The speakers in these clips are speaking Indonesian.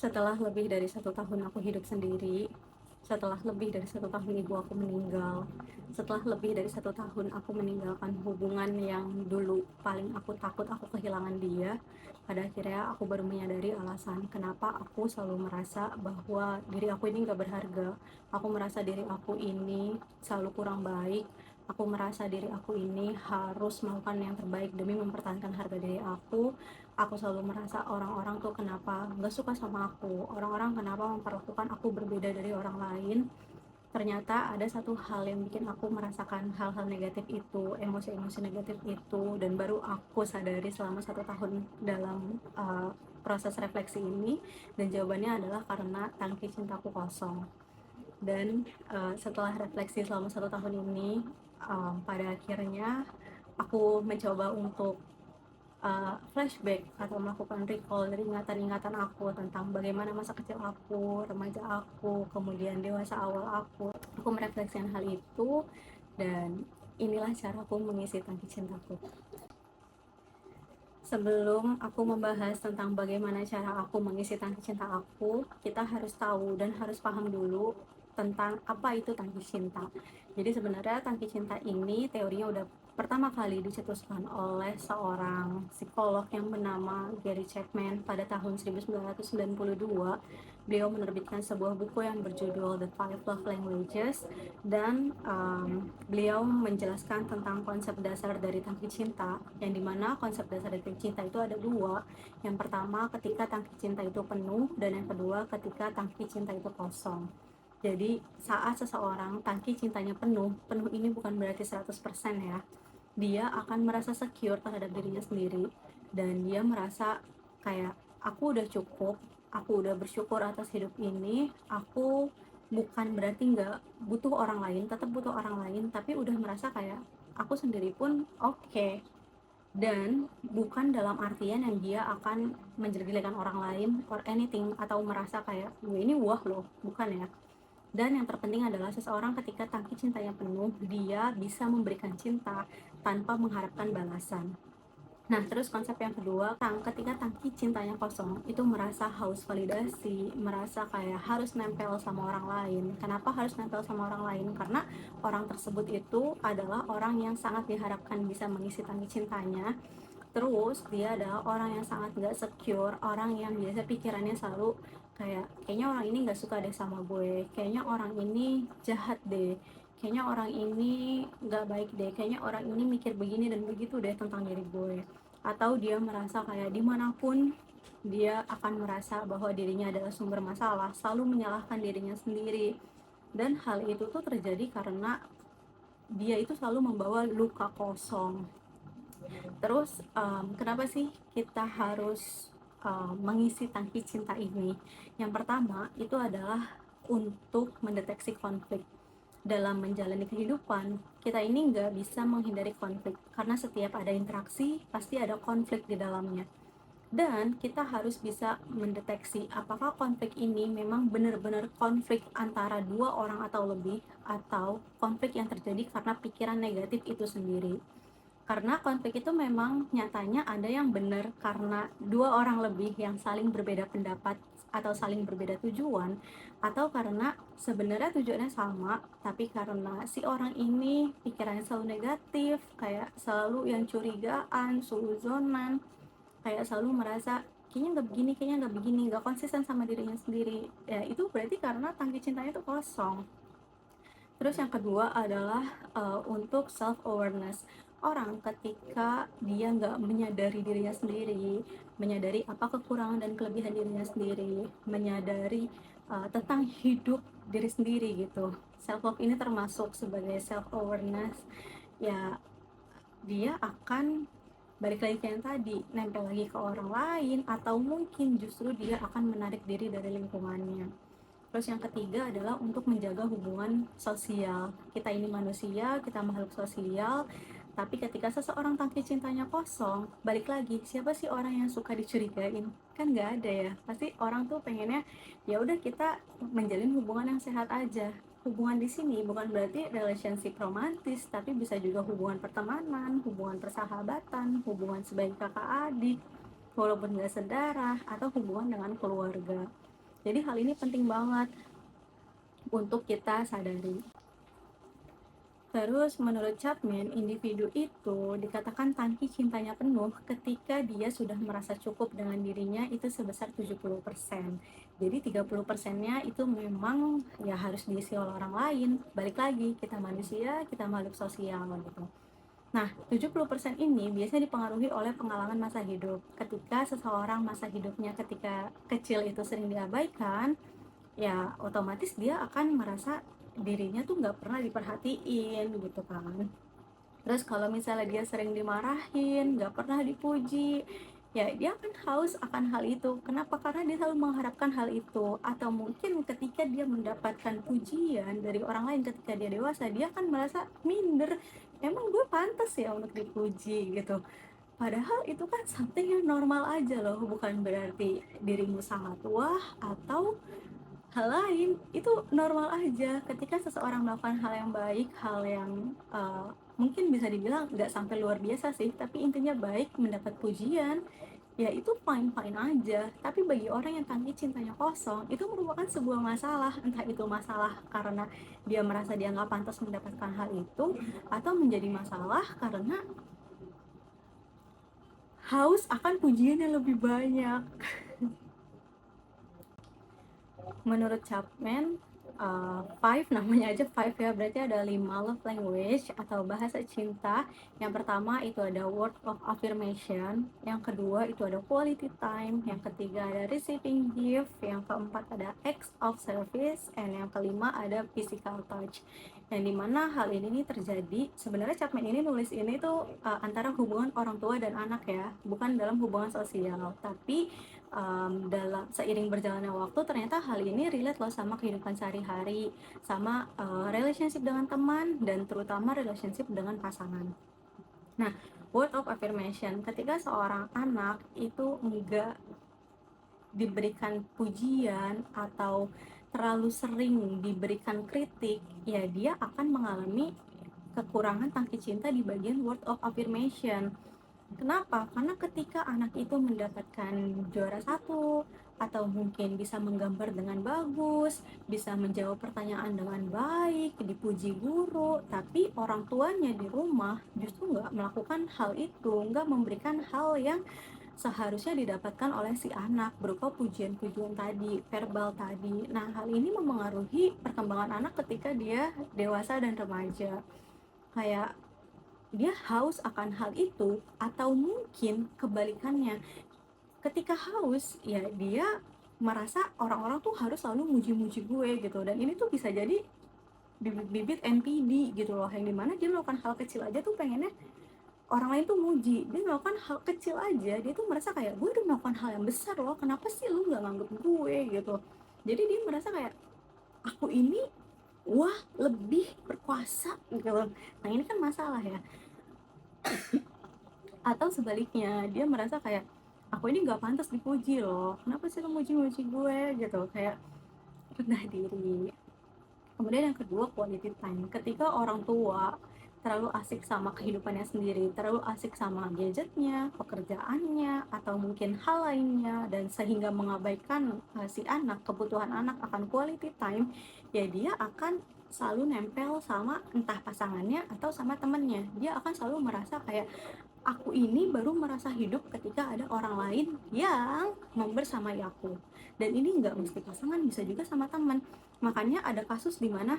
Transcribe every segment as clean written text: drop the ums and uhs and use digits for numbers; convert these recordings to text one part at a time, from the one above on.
Setelah lebih dari 1 tahun aku hidup sendiri, setelah lebih dari 1 tahun ibu aku meninggal, setelah lebih dari 1 tahun aku meninggalkan hubungan yang dulu paling aku takut aku kehilangan dia, pada akhirnya aku baru menyadari alasan kenapa aku selalu merasa bahwa diri aku ini gak berharga. Aku merasa diri aku ini selalu kurang baik. Aku merasa diri aku ini harus melakukan yang terbaik demi mempertahankan harga diri aku. Aku selalu merasa orang-orang tuh kenapa gak suka sama aku, orang-orang kenapa memperlakukan aku berbeda dari orang lain. Ternyata ada satu hal yang bikin aku merasakan hal-hal negatif itu, emosi-emosi negatif itu, dan baru aku sadari selama 1 tahun dalam proses refleksi ini. Dan jawabannya adalah karena tangki cintaku kosong. Dan setelah refleksi selama 1 tahun ini, pada akhirnya aku mencoba untuk flashback atau melakukan recall dari ingatan-ingatan aku tentang bagaimana masa kecil aku, remaja aku, kemudian dewasa awal aku. Aku merefleksikan hal itu, dan inilah caraku mengisi tangki cintaku. Sebelum aku membahas tentang bagaimana cara aku mengisi tangki cinta aku, kita harus tahu dan harus paham dulu tentang apa itu tangki cinta. Jadi sebenarnya tangki cinta ini teorinya udah pertama kali dicetuskan oleh seorang psikolog yang bernama Gary Chapman pada tahun 1992. Beliau menerbitkan sebuah buku yang berjudul The Five Love Languages, dan beliau menjelaskan tentang konsep dasar dari tangki cinta, yang dimana konsep dasar dari tangki cinta itu ada dua. Yang pertama ketika tangki cinta itu penuh, dan yang kedua ketika tangki cinta itu kosong. Jadi saat seseorang tangki cintanya penuh ini bukan berarti 100% ya. Dia akan merasa secure terhadap dirinya sendiri, dan dia merasa kayak aku udah cukup, aku udah bersyukur atas hidup ini, aku bukan berarti nggak butuh orang lain, tetap butuh orang lain, tapi udah merasa kayak aku sendiri pun oke. Dan bukan dalam artian yang dia akan menjelek-jelekan orang lain or anything, atau merasa kayak gue ini wah loh, bukan ya. Dan yang terpenting adalah seseorang ketika tangki cintanya penuh, dia bisa memberikan cinta tanpa mengharapkan balasan. Nah, terus konsep yang kedua, ketika tangki cintanya kosong, itu merasa haus validasi, merasa kayak harus nempel sama orang lain. Kenapa harus nempel sama orang lain? Karena orang tersebut itu adalah orang yang sangat diharapkan bisa mengisi tangki cintanya. Terus dia adalah orang yang sangat gak secure, orang yang biasa pikirannya selalu kayak kayaknya orang ini gak suka deh sama gue, kayaknya orang ini jahat deh, kayaknya orang ini gak baik deh, kayaknya orang ini mikir begini dan begitu deh tentang diri gue. Atau dia merasa kayak dimanapun dia akan merasa bahwa dirinya adalah sumber masalah, selalu menyalahkan dirinya sendiri. Dan hal itu tuh terjadi karena dia itu selalu membawa luka kosong. Terus kenapa sih kita harus mengisi tangki cinta ini? Yang pertama itu adalah untuk mendeteksi konflik. Dalam menjalani kehidupan, kita ini nggak bisa menghindari konflik, karena setiap ada interaksi pasti ada konflik di dalamnya. Dan kita harus bisa mendeteksi apakah konflik ini memang benar-benar konflik antara dua orang atau lebih, atau konflik yang terjadi karena pikiran negatif itu sendiri. Karena konflik itu memang nyatanya ada yang benar karena dua orang lebih yang saling berbeda pendapat atau saling berbeda tujuan, atau karena sebenarnya tujuannya sama, tapi karena si orang ini pikirannya selalu negatif, kayak selalu yang curigaan, suuzonan, kayak selalu merasa kayaknya nggak begini, nggak konsisten sama dirinya sendiri. Ya itu berarti karena tangki cintanya itu kosong. Terus yang kedua adalah untuk self awareness. Orang ketika dia nggak menyadari dirinya sendiri, menyadari apa kekurangan dan kelebihan dirinya sendiri, menyadari tentang hidup diri sendiri gitu. Self love ini termasuk sebagai self awareness. Ya, dia akan balik lagi ke yang tadi, nempel lagi ke orang lain, atau mungkin justru dia akan menarik diri dari lingkungannya. Terus yang ketiga adalah untuk menjaga hubungan sosial. Kita ini manusia, kita makhluk sosial, tapi ketika seseorang tangki cintanya kosong, balik lagi, siapa sih orang yang suka dicurigain? Kan nggak ada ya. Pasti orang tuh pengennya ya udah kita menjalin hubungan yang sehat aja. Hubungan di sini bukan berarti relationship romantis, tapi bisa juga hubungan pertemanan, hubungan persahabatan, hubungan sebagai kakak adik, walaupun nggak sedarah, atau hubungan dengan keluarga. Jadi hal ini penting banget untuk kita sadari. Terus menurut Chapman, individu itu dikatakan tangki cintanya penuh ketika dia sudah merasa cukup dengan dirinya itu sebesar 70%. Jadi 30%-nya itu memang ya harus diisi oleh orang lain. Balik lagi, kita manusia, kita makhluk sosial gitu. Nah, 70% ini biasanya dipengaruhi oleh pengalaman masa hidup. Ketika seseorang masa hidupnya ketika kecil itu sering diabaikan, ya otomatis dia akan merasa dirinya tuh nggak pernah diperhatiin gitu kan. Terus kalau misalnya dia sering dimarahin, nggak pernah dipuji, ya dia akan haus akan hal itu. Kenapa? Karena dia selalu mengharapkan hal itu. Atau mungkin ketika dia mendapatkan pujian dari orang lain ketika dia dewasa, dia akan merasa minder. Emang gue pantas ya untuk dipuji gitu. Padahal itu kan something yang normal aja loh, bukan berarti dirimu sangat wah atau hal lain. Itu normal aja ketika seseorang melakukan hal yang baik, hal yang mungkin bisa dibilang nggak sampai luar biasa sih, tapi intinya baik, mendapat pujian, ya itu fine-fine aja. Tapi bagi orang yang tangki cintanya kosong, itu merupakan sebuah masalah. Entah itu masalah karena dia merasa dia nggak pantas mendapatkan hal itu, atau menjadi masalah karena haus akan pujian yang lebih banyak. Menurut Chapman, five, namanya aja five ya, berarti ada 5 love language atau bahasa cinta. Yang pertama itu ada word of affirmation, yang kedua itu ada quality time, yang ketiga ada receiving gift, yang keempat ada acts of service, and yang kelima ada physical touch. Yang dimana hal ini nih terjadi, sebenarnya Chapman ini nulis ini tuh antara hubungan orang tua dan anak ya, bukan dalam hubungan sosial, tapi dalam seiring berjalannya waktu ternyata hal ini relate loh sama kehidupan sehari-hari, sama relationship dengan teman, dan terutama relationship dengan pasangan. Nah, word of affirmation, ketika seorang anak itu enggak diberikan pujian atau terlalu sering diberikan kritik, ya dia akan mengalami kekurangan tangki cinta di bagian word of affirmation. Kenapa? Karena ketika anak itu mendapatkan juara satu, atau mungkin bisa menggambar dengan bagus, bisa menjawab pertanyaan dengan baik, dipuji guru, tapi orang tuanya di rumah justru nggak melakukan hal itu, nggak memberikan hal yang seharusnya didapatkan oleh si anak berupa pujian-pujian tadi, verbal tadi. Nah, hal ini memengaruhi perkembangan anak ketika dia dewasa dan remaja. Kayak dia haus akan hal itu, atau mungkin kebalikannya, ketika haus ya dia merasa orang-orang tuh harus selalu muji-muji gue gitu. Dan ini tuh bisa jadi bibit-bibit NPD gitu loh, yang dimana dia melakukan hal kecil aja tuh pengennya orang lain tuh muji. Dia melakukan hal kecil aja dia tuh merasa kayak, gue udah melakukan hal yang besar loh, kenapa sih lu nggak nganggep gue gitu. Jadi dia merasa kayak, aku ini wah lebih berkuasa gitu. Nah ini kan masalah ya. Atau sebaliknya, dia merasa kayak, aku ini nggak pantas dipuji loh, kenapa sih lo muji-muji gue gitu, kayak rendah diri. Kemudian yang kedua, quality time. Ketika orang tua terlalu asik sama kehidupannya sendiri, terlalu asik sama gadgetnya, pekerjaannya, atau mungkin hal lainnya, dan sehingga mengabaikan si anak, kebutuhan anak akan quality time, ya dia akan selalu nempel sama entah pasangannya atau sama temennya. Dia akan selalu merasa kayak, aku ini baru merasa hidup ketika ada orang lain yang membersamai aku. Dan ini nggak mesti pasangan, bisa juga sama teman. Makanya ada kasus dimana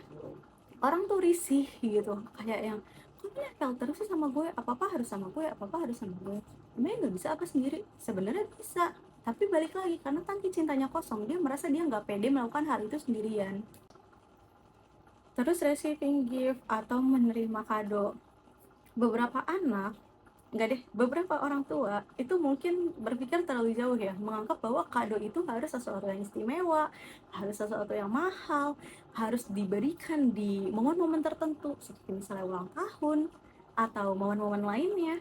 orang tuh risih gitu, kayak yang, kok dia nempel terus sih sama gue, apa-apa harus sama gue, apa-apa harus sama gue. Emangnya nggak bisa apa sendiri? Sebenarnya bisa, tapi balik lagi, karena tangki cintanya kosong, dia merasa dia nggak pede melakukan hal itu sendirian. Terus receiving gift atau menerima kado. Beberapa anak, enggak deh, beberapa orang tua itu mungkin berpikir terlalu jauh ya, menganggap bahwa kado itu harus sesuatu yang istimewa, harus sesuatu yang mahal, harus diberikan di momen-momen tertentu seperti misalnya ulang tahun atau momen-momen lainnya.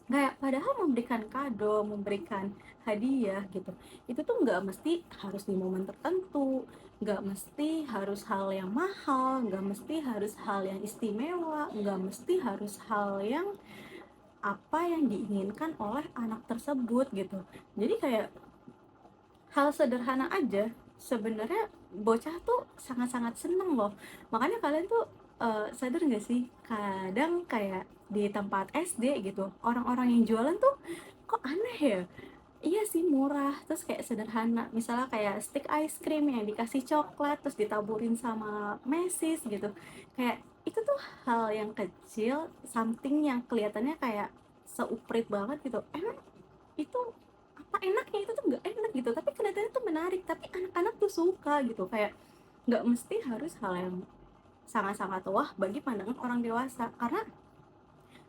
Kayak padahal memberikan kado, memberikan hadiah gitu, itu tuh nggak mesti harus di momen tertentu, nggak mesti harus hal yang mahal, nggak mesti harus hal yang istimewa, nggak mesti harus hal yang apa yang diinginkan oleh anak tersebut gitu. Jadi kayak hal sederhana aja sebenarnya bocah tuh sangat-sangat seneng loh. Makanya kalian tuh sadar nggak sih, kadang kayak di tempat SD gitu, orang-orang yang jualan tuh kok aneh ya. Iya sih, murah, terus kayak sederhana, misalnya kayak stick ice cream yang dikasih coklat terus ditaburin sama mesis gitu. Kayak itu tuh hal yang kecil, something yang kelihatannya kayak seuprit banget gitu, emang itu apa enaknya, itu tuh nggak enak gitu, tapi kelihatannya tuh menarik, tapi anak-anak tuh suka gitu. Kayak nggak mesti harus hal yang sangat-sangat wah bagi pandangan orang dewasa, karena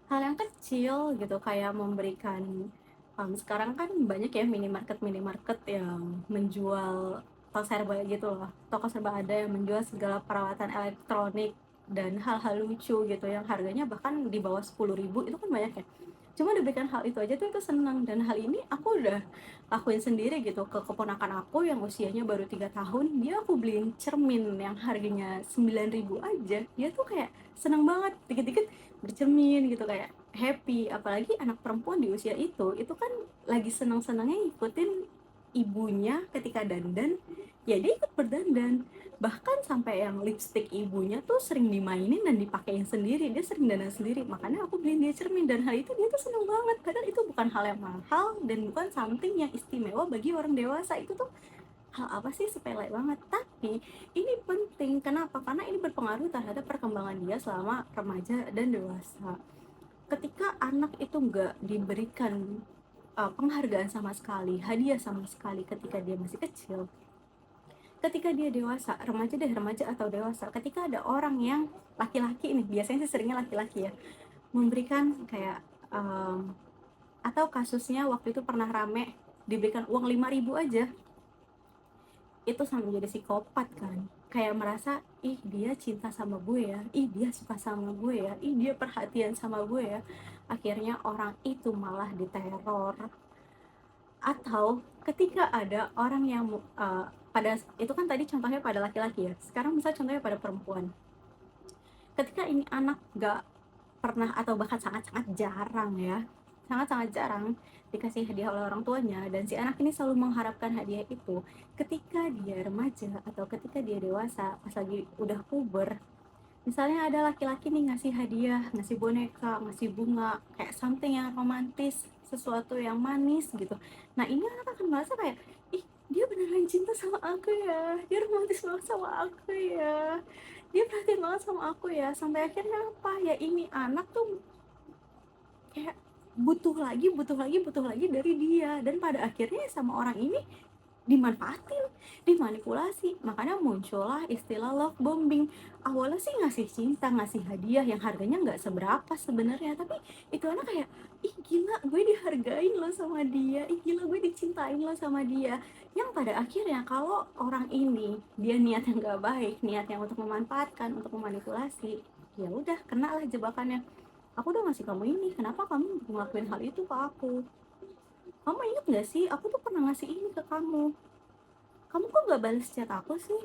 hal yang kecil gitu kayak memberikan sekarang kan banyak ya minimarket minimarket yang menjual toko serba gitu loh, toko serba ada yang menjual segala perawatan elektronik dan hal-hal lucu gitu yang harganya bahkan di bawah 10.000, itu kan banyak ya. Cuma diberikan hal itu aja tuh itu senang, dan hal ini aku udah lakuin sendiri gitu ke keponakan aku yang usianya baru 3 tahun. Dia aku beliin cermin yang harganya 9.000 aja, dia tuh kayak seneng banget dikit-dikit bercermin gitu, kayak happy. Apalagi anak perempuan di usia itu kan lagi senang-senangnya ngikutin ibunya ketika dandan, ya dia ikut berdandan. Bahkan sampai yang lipstick ibunya tuh sering dimainin dan dipakein sendiri, dia sering dandan sendiri. Makanya aku beliin dia cermin, dan hal itu dia tuh seneng banget, padahal itu bukan hal yang mahal dan bukan something yang istimewa bagi orang dewasa. Itu tuh hal apa sih, sepele banget, tapi ini penting. Kenapa? Karena ini berpengaruh terhadap perkembangan dia selama remaja dan dewasa. Ketika anak itu nggak diberikan penghargaan sama sekali, hadiah sama sekali ketika dia masih kecil, ketika dia dewasa, remaja deh, remaja atau dewasa, ketika ada orang yang laki-laki, nih biasanya sih seringnya laki-laki ya, memberikan kayak atau kasusnya waktu itu pernah rame, diberikan uang 5.000 aja, itu sama menjadi psikopat kan. Kayak merasa, ih dia cinta sama gue ya, ih dia suka sama gue ya, ih dia perhatian sama gue ya. Akhirnya orang itu malah diteror. Atau ketika ada orang yang pada itu kan tadi contohnya pada laki-laki ya, sekarang misalnya contohnya pada perempuan. Ketika ini anak gak pernah atau bahkan sangat-sangat jarang ya, sangat-sangat jarang dikasih hadiah oleh orang tuanya, dan si anak ini selalu mengharapkan hadiah itu, ketika dia remaja atau ketika dia dewasa pas lagi udah puber, misalnya ada laki-laki nih ngasih hadiah, ngasih boneka, ngasih bunga, kayak something yang romantis, sesuatu yang manis gitu. Nah ini anak akan merasa kayak, ih dia beneran cinta sama aku ya, dia romantis banget sama aku ya, dia perhatian banget sama aku ya. Sampai akhirnya apa ya, ini anak tuh kayak butuh lagi, butuh lagi, butuh lagi dari dia, dan pada akhirnya sama orang ini dimanfaatin, dimanipulasi. Makanya muncullah istilah love bombing. Awalnya sih ngasih cinta, ngasih hadiah yang harganya nggak seberapa sebenarnya, tapi itu anak kayak, ih gila gue dihargain loh sama dia, ih gila gue dicintain loh sama dia. Yang pada akhirnya kalau orang ini dia niat yang nggak baik, niat yang untuk memanfaatkan, untuk memanipulasi, ya udah kena lah jebakannya. Aku udah ngasih kamu ini, kenapa kamu ngelakuin hal itu ke aku? Kamu inget gak sih, aku tuh pernah ngasih ini ke kamu kok gak balas chat aku sih?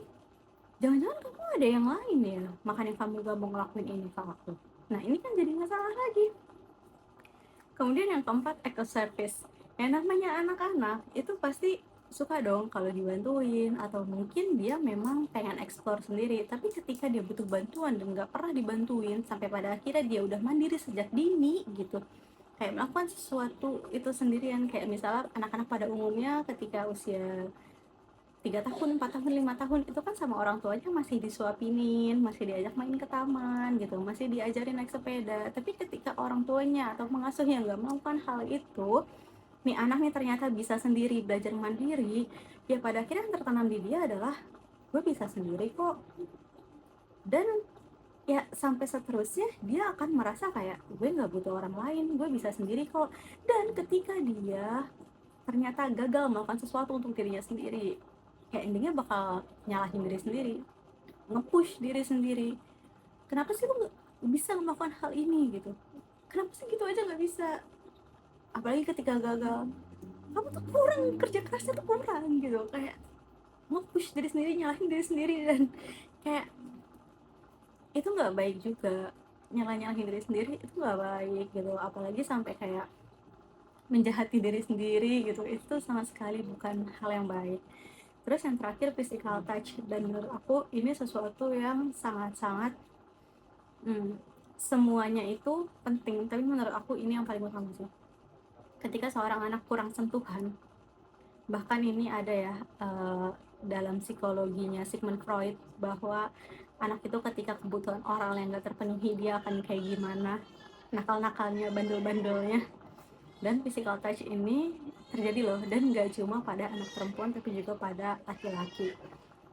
Jangan-jangan kamu ada yang lain ya, makanya kamu gak mau ngelakuin ini ke aku. Nah ini kan jadi masalah lagi. Kemudian yang keempat, act of service. Yang namanya anak-anak itu pasti suka dong kalau dibantuin, atau mungkin dia memang pengen explore sendiri, tapi ketika dia butuh bantuan dan gak pernah dibantuin, sampai pada akhirnya dia udah mandiri sejak dini gitu, kayak melakukan sesuatu itu sendirian. Kayak misalnya anak-anak pada umumnya ketika usia 3 tahun, 4 tahun, 5 tahun, itu kan sama orang tuanya masih disuapinin, masih diajak main ke taman gitu, masih diajarin naik sepeda. Tapi ketika orang tuanya atau pengasuhnya nggak melakukan hal itu, nih anak nih ternyata bisa sendiri, belajar mandiri, ya pada akhirnya yang tertanam di dia adalah, gue bisa sendiri kok. Dan ya sampai seterusnya dia akan merasa kayak, gue nggak butuh orang lain, gue bisa sendiri kok. Dan ketika dia ternyata gagal melakukan sesuatu untuk dirinya sendiri, kayak endingnya bakal nyalahin diri sendiri, nge-push diri sendiri. Kenapa sih lu gak bisa melakukan hal ini gitu, kenapa sih gitu aja nggak bisa. Apalagi ketika gagal, kamu tuh kurang, kerja kerasnya tuh kurang gitu, kayak nge-push diri sendiri, nyalahin diri sendiri. Dan kayak itu nggak baik juga, nyalahin diri sendiri itu nggak baik gitu. Apalagi sampai kayak menjahati diri sendiri gitu, itu sama sekali bukan hal yang baik. Terus yang terakhir physical touch, dan menurut aku ini sesuatu yang sangat-sangat semuanya itu penting, tapi menurut aku ini yang paling utama sih. Ketika seorang anak kurang sentuhan, bahkan ini ada ya dalam psikologinya Sigmund Freud, bahwa anak itu ketika kebutuhan oral yang gak terpenuhi dia akan kayak gimana, nakal-nakalnya, bandel-bandelnya. Dan physical touch ini terjadi loh, dan gak cuma pada anak perempuan tapi juga pada laki-laki.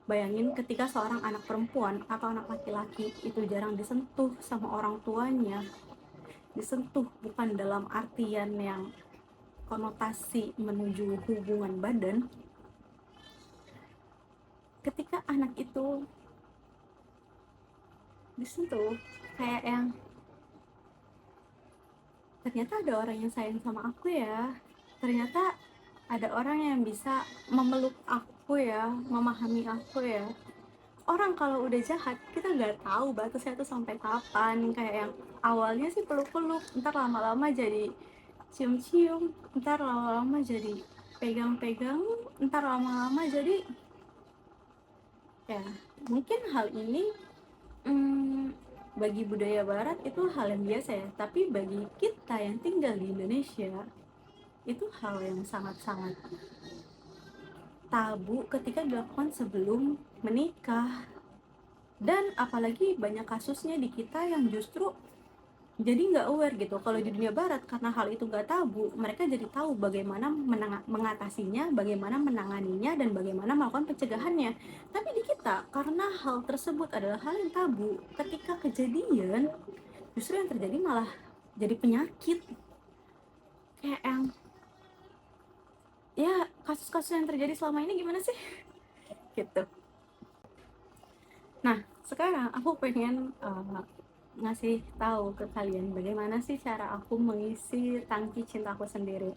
Bayangin ketika seorang anak perempuan atau anak laki-laki itu jarang disentuh sama orang tuanya. Disentuh bukan dalam artian yang konotasi menuju hubungan badan. Ketika anak itu disentuh, kayak yang ternyata ada orang yang sayang sama aku ya, ternyata ada orang yang bisa memeluk aku ya, memahami aku ya. Orang kalau udah jahat, kita nggak tahu batasnya tuh sampai kapan. Kayak yang awalnya sih peluk-peluk, ntar lama-lama jadi cium-cium, ntar lama-lama jadi pegang-pegang, ntar lama-lama jadi ya, mungkin hal ini bagi budaya barat itu hal yang biasa ya, tapi bagi kita yang tinggal di Indonesia itu hal yang sangat-sangat tabu ketika dilakukan sebelum menikah. Dan apalagi banyak kasusnya di kita yang justru jadi nggak aware gitu. Kalau di dunia barat, karena hal itu nggak tabu, mereka jadi tahu bagaimana mengatasinya, bagaimana menanganinya, dan bagaimana melakukan pencegahannya. Tapi di kita, karena hal tersebut adalah hal yang tabu, ketika kejadian justru yang terjadi malah jadi penyakit. Kayak yang ya, kasus-kasus yang terjadi selama ini gimana sih gitu. Nah, sekarang aku pengen ngasih tahu ke kalian bagaimana sih cara aku mengisi tangki cintaku sendiri.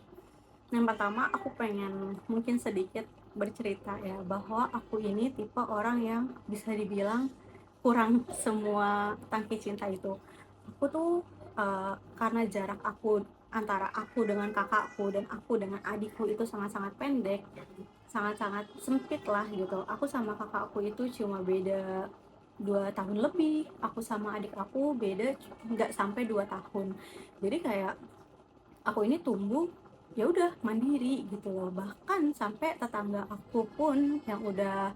Yang pertama, aku pengen mungkin sedikit bercerita ya, bahwa aku ini tipe orang yang bisa dibilang kurang semua tangki cinta itu. Aku tuh karena jarak aku antara aku dengan kakakku dan aku dengan adikku itu sangat-sangat pendek, sangat-sangat sempit lah gitu. Aku sama kakakku itu cuma beda 2 tahun lebih, aku sama adik aku beda nggak sampai 2 tahun. Jadi kayak aku ini tumbuh ya udah mandiri gitu loh. Bahkan sampai tetangga aku pun yang udah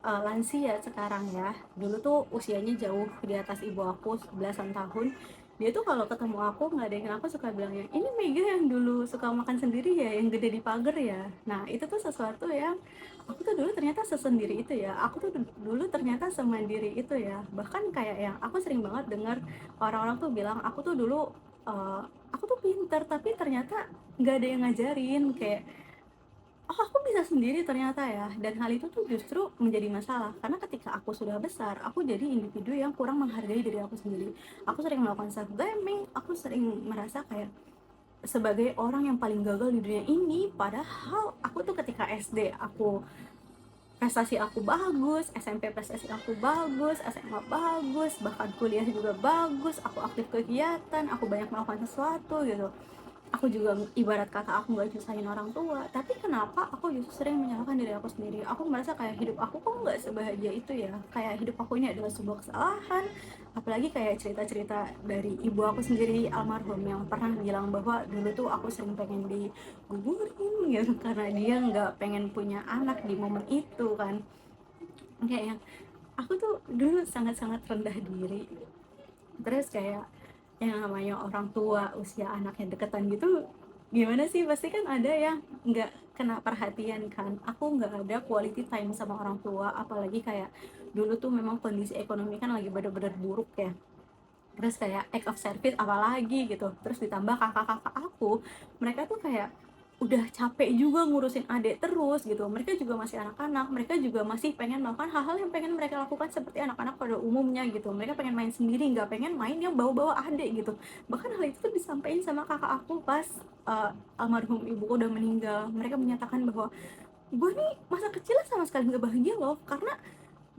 lansia sekarang ya, dulu tuh usianya jauh di atas ibu aku belasan tahun, dia tuh kalau ketemu aku nggak ada yang aku suka bilangnya, ini Mega yang dulu suka makan sendiri ya, yang gede di pagar ya. Nah itu tuh sesuatu yang aku tuh dulu ternyata sesendiri itu ya, aku tuh dulu ternyata semandiri itu ya. Bahkan kayak yang aku sering banget dengar orang-orang tuh bilang aku tuh dulu aku tuh pinter tapi ternyata nggak ada yang ngajarin. Kayak oh aku bisa sendiri ternyata ya. Dan hal itu tuh justru menjadi masalah, karena ketika aku sudah besar, aku jadi individu yang kurang menghargai diri aku sendiri. Aku sering melakukan self blaming, aku sering merasa kayak sebagai orang yang paling gagal di dunia ini. Padahal aku tuh ketika SD aku prestasi aku bagus, SMP prestasi aku bagus, SMA bagus, bahkan kuliah juga bagus, aku aktif kegiatan, aku banyak melakukan sesuatu gitu. Aku juga ibarat kata aku nggak nyusahin orang tua, tapi kenapa aku justru sering menyalahkan diri aku sendiri. Aku merasa kayak hidup aku kok nggak sebahagia itu ya, kayak hidup aku ini adalah sebuah kesalahan. Apalagi kayak cerita-cerita dari ibu aku sendiri almarhum yang pernah bilang bahwa dulu tuh aku sering pengen digugurin gitu karena dia nggak pengen punya anak di momen itu kan. Kayak yang aku tuh dulu sangat-sangat rendah diri. Terus kayak yang namanya orang tua usia anaknya deketan gitu, gimana sih, pasti kan ada yang nggak kena perhatian kan. Aku nggak ada quality time sama orang tua, apalagi kayak dulu tuh memang kondisi ekonomi kan lagi bener-bener buruk ya. Terus kayak act of service apalagi gitu, terus ditambah kakak-kakak aku, mereka tuh kayak udah capek juga ngurusin adik terus gitu. Mereka juga masih anak-anak, mereka juga masih pengen melakukan hal-hal yang pengen mereka lakukan seperti anak-anak pada umumnya gitu. Mereka pengen main sendiri, nggak pengen main yang bawa-bawa adik gitu. Bahkan hal itu tuh disampaikan sama kakak aku pas almarhum ibuku udah meninggal. Mereka menyatakan bahwa gue nih masa kecilnya sama sekali nggak bahagia loh, karena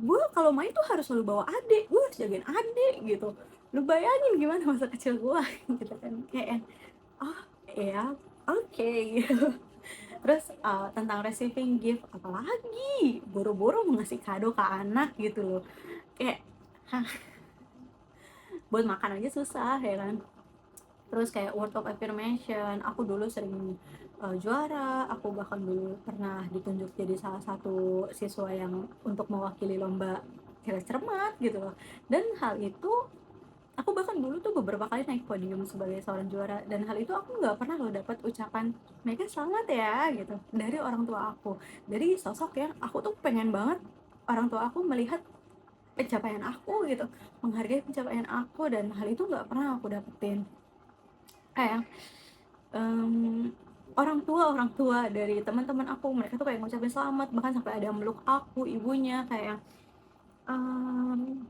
gue kalau main tuh harus selalu bawa adik, gue harus jagain adik gitu. Lu bayangin gimana masa kecil gue gitu kan. Kayak oh ya oke gitu. Terus tentang receiving gift, apalagi boro-boro mau ngasih kado ke anak gitu loh, kayak hah, buat makan aja susah ya kan. Terus kayak word of affirmation, aku dulu sering juara, aku bahkan dulu pernah ditunjuk jadi salah satu siswa yang untuk mewakili lomba cerdas cermat gitu loh. Dan hal itu aku bahkan dulu tuh beberapa kali naik podium sebagai seorang juara, dan hal itu aku nggak pernah loh dapat ucapan Mega selamat ya gitu dari orang tua aku, dari sosok yang aku tuh pengen banget orang tua aku melihat pencapaian aku gitu, menghargai pencapaian aku, dan hal itu nggak pernah aku dapetin. Kayak em, orang tua dari teman-teman aku, mereka tuh kayak ngucapin selamat, bahkan sampai ada yang meluk aku, ibunya kayak em,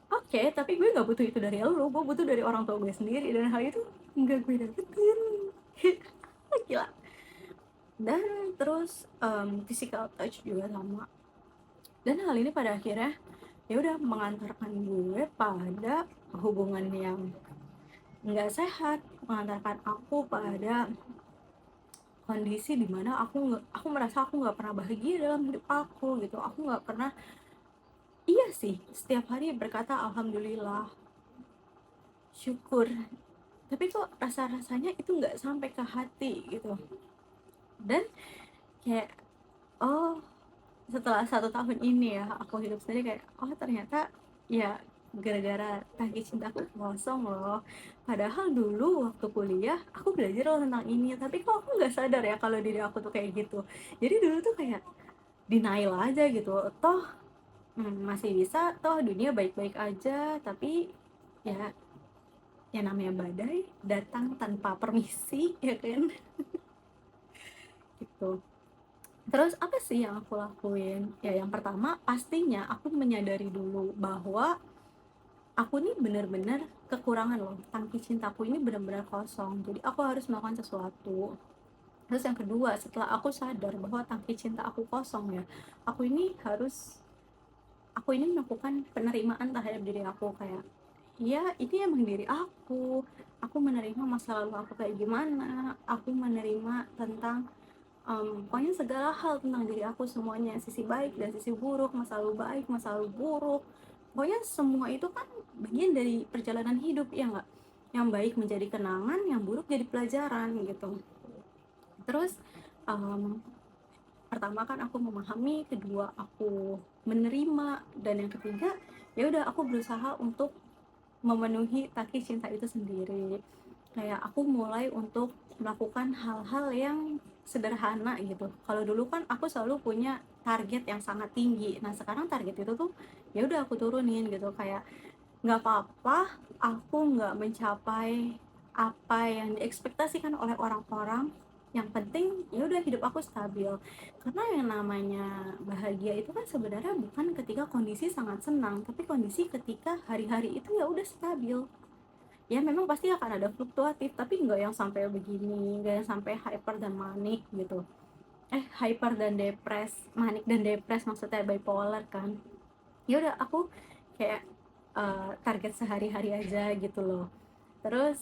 oke, tapi gue nggak butuh itu dari lo, gue butuh dari orang tua gue sendiri, dan hal itu nggak gue dapetin. Gila. Dan terus physical touch juga sama, dan hal ini pada akhirnya ya udah mengantarkan gue pada hubungan yang nggak sehat, mengantarkan aku pada kondisi dimana aku merasa aku nggak pernah bahagia dalam hidup aku gitu. Aku nggak pernah, iya sih, setiap hari berkata alhamdulillah, syukur, tapi kok rasa-rasanya itu nggak sampai ke hati gitu. Dan kayak, oh, setelah 1 tahun ini ya aku hidup sendiri, kayak oh ternyata ya gara-gara tangki cintaku kosong loh. Padahal dulu waktu kuliah aku belajar loh tentang ini, tapi kok aku nggak sadar ya kalau diri aku tuh kayak gitu. Jadi dulu tuh kayak denial aja gitu, toh masih bisa, toh dunia baik-baik aja. Tapi ya, ya namanya badai datang tanpa permisi ya kan. Gitu. Terus apa sih yang aku lakuin? Ya yang pertama pastinya aku menyadari dulu bahwa aku nih bener-bener kekurangan loh, tangki cintaku ini bener-bener kosong, jadi aku harus melakukan sesuatu. Terus yang kedua, setelah aku sadar bahwa tangki cinta aku kosong ya, aku ini melakukan penerimaan terhadap diri aku. Kayak ya ini emang diri aku menerima masa lalu aku kayak gimana, aku menerima tentang pokoknya segala hal tentang diri aku semuanya, sisi baik dan sisi buruk, masa lalu baik, masa lalu buruk, pokoknya semua itu kan bagian dari perjalanan hidup ya nggak, yang baik menjadi kenangan, yang buruk jadi pelajaran gitu. Terus um, pertama kan aku memahami, kedua aku menerima, dan yang ketiga ya udah aku berusaha untuk memenuhi tangki cinta itu sendiri. Kayak aku mulai untuk melakukan hal-hal yang sederhana gitu. Kalau dulu kan aku selalu punya target yang sangat tinggi, nah sekarang target itu tuh ya udah aku turunin gitu. Kayak nggak apa-apa aku nggak mencapai apa yang diekspektasikan oleh orang-orang, yang penting ya udah hidup aku stabil. Karena yang namanya bahagia itu kan sebenarnya bukan ketika kondisi sangat senang, tapi kondisi ketika hari-hari itu ya udah stabil. Ya memang pasti akan ada fluktuatif, tapi nggak yang sampai begini, nggak yang sampai hyper dan manik gitu. Hyper dan depres, manik dan depres maksudnya bipolar kan. Ya udah aku kayak target sehari-hari aja gitu loh. Terus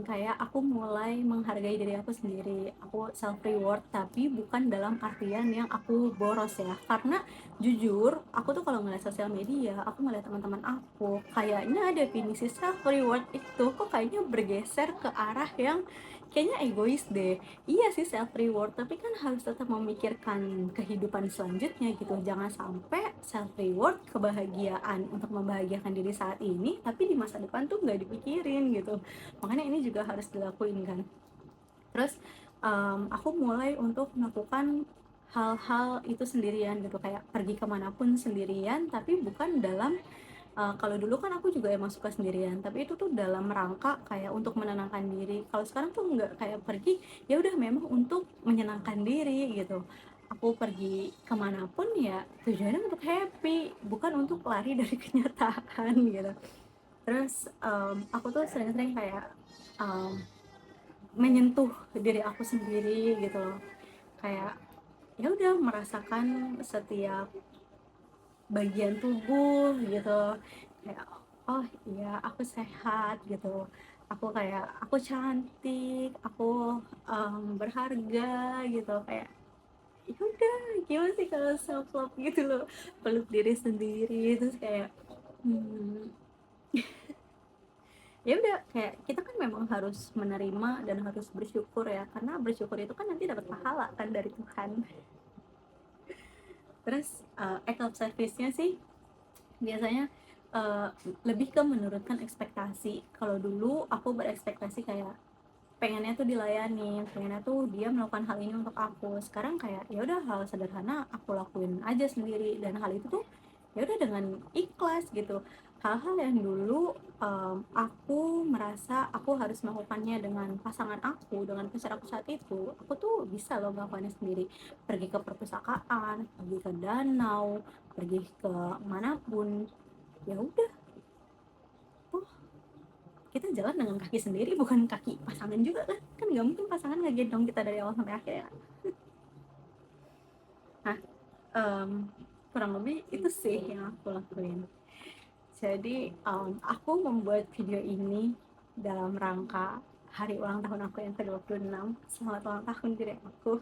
kayak aku mulai menghargai diri aku sendiri, aku self reward, tapi bukan dalam artian yang aku boros ya. Karena jujur aku tuh kalau ngeliat sosial media, aku ngeliat teman-teman aku, kayaknya definisi self reward itu kok kayaknya bergeser ke arah yang kayaknya egois deh. Iya sih self reward, tapi kan harus tetap memikirkan kehidupan selanjutnya gitu. Jangan sampai self reward kebahagiaan untuk membahagiakan diri saat ini, tapi di masa depan tuh nggak dipikirin gitu. Makanya ini juga harus dilakuin kan. Terus aku mulai untuk melakukan hal-hal itu sendirian gitu, kayak pergi kemanapun sendirian, tapi bukan dalam kalau dulu kan aku juga emang suka sendirian, tapi itu tuh dalam rangka kayak untuk menenangkan diri. Kalau sekarang tuh nggak, kayak pergi ya udah memang untuk menyenangkan diri gitu. Aku pergi kemanapun ya tujuannya untuk happy, bukan untuk lari dari kenyataan gitu. Terus aku tuh sering-sering kayak um, menyentuh diri aku sendiri gitu loh. Kayak ya udah merasakan setiap bagian tubuh gitu, kayak oh iya aku sehat gitu. aku kayak aku cantik, aku berharga gitu, kayak ya udah gimana sih kalau self love gitu loh, peluk diri sendiri terus kayak hmm, ya udah kayak kita kan memang harus menerima dan harus bersyukur ya, karena bersyukur itu kan nanti dapat pahala kan dari Tuhan. Terus act of service-nya sih biasanya uh, lebih ke menurunkan ekspektasi. Kalau dulu aku berekspektasi kayak pengennya tuh dilayani, pengennya tuh dia melakukan hal ini untuk aku. Sekarang kayak ya udah hal sederhana aku lakuin aja sendiri, dan hal itu tuh ya udah dengan ikhlas gitu. Hal-hal yang dulu aku merasa aku harus melakukannya dengan pasangan aku, dengan pacar aku saat itu, aku tuh bisa loh melakukannya sendiri. Pergi ke perpustakaan, pergi ke danau, pergi ke manapun, ya udah, oh kita jalan dengan kaki sendiri, bukan kaki pasangan juga kan, kan nggak mungkin pasangan ngegendong kita dari awal sampai akhir ya. Nah, em, kurang lebih itu sih yang aku lakuin. Jadi aku membuat video ini dalam rangka hari ulang tahun aku yang ke-26. Selamat ulang tahun diri aku.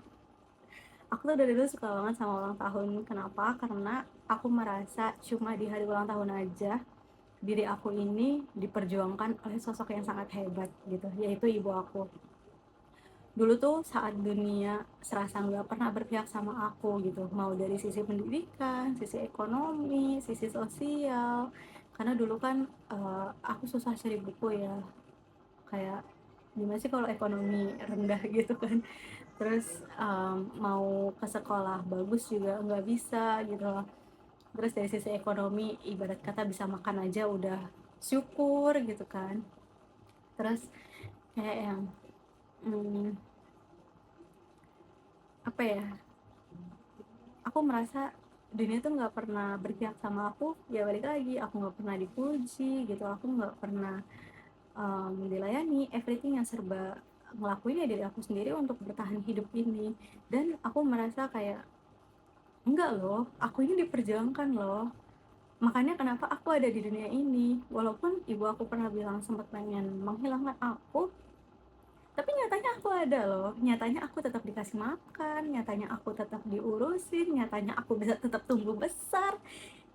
Aku tuh dari dulu suka banget sama ulang tahun. Kenapa? Karena aku merasa cuma di hari ulang tahun aja diri aku ini diperjuangkan oleh sosok yang sangat hebat gitu, yaitu ibu aku. Dulu tuh saat dunia serasa nggak pernah berpihak sama aku gitu, mau dari sisi pendidikan, sisi ekonomi, sisi sosial. Karena dulu kan aku susah cari buku ya, kayak gimana sih kalau ekonomi rendah gitu kan. Terus mau ke sekolah bagus juga nggak bisa gitu loh. Terus dari sisi ekonomi ibarat kata bisa makan aja udah syukur gitu kan. Terus kayak yang hmm, apa ya, aku merasa dunia tuh nggak pernah berpihak sama aku. Ya balik lagi, aku nggak pernah dipuji gitu, aku nggak pernah dilayani, everything yang serba ngelakuin ya diri aku sendiri untuk bertahan hidup ini. Dan aku merasa kayak enggak loh, aku ini diperjuangkan loh, makanya kenapa aku ada di dunia ini. Walaupun ibu aku pernah bilang sempat pengen menghilangkan aku, tapi nyatanya aku ada loh, nyatanya aku tetap dikasih makan, nyatanya aku tetap diurusin, nyatanya aku bisa tetap tumbuh besar.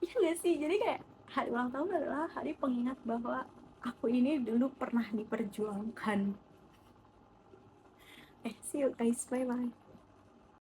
Iya gak sih? Jadi kayak hari ulang tahun adalah hari pengingat bahwa aku ini dulu pernah diperjuangkan. See you guys, bye bye.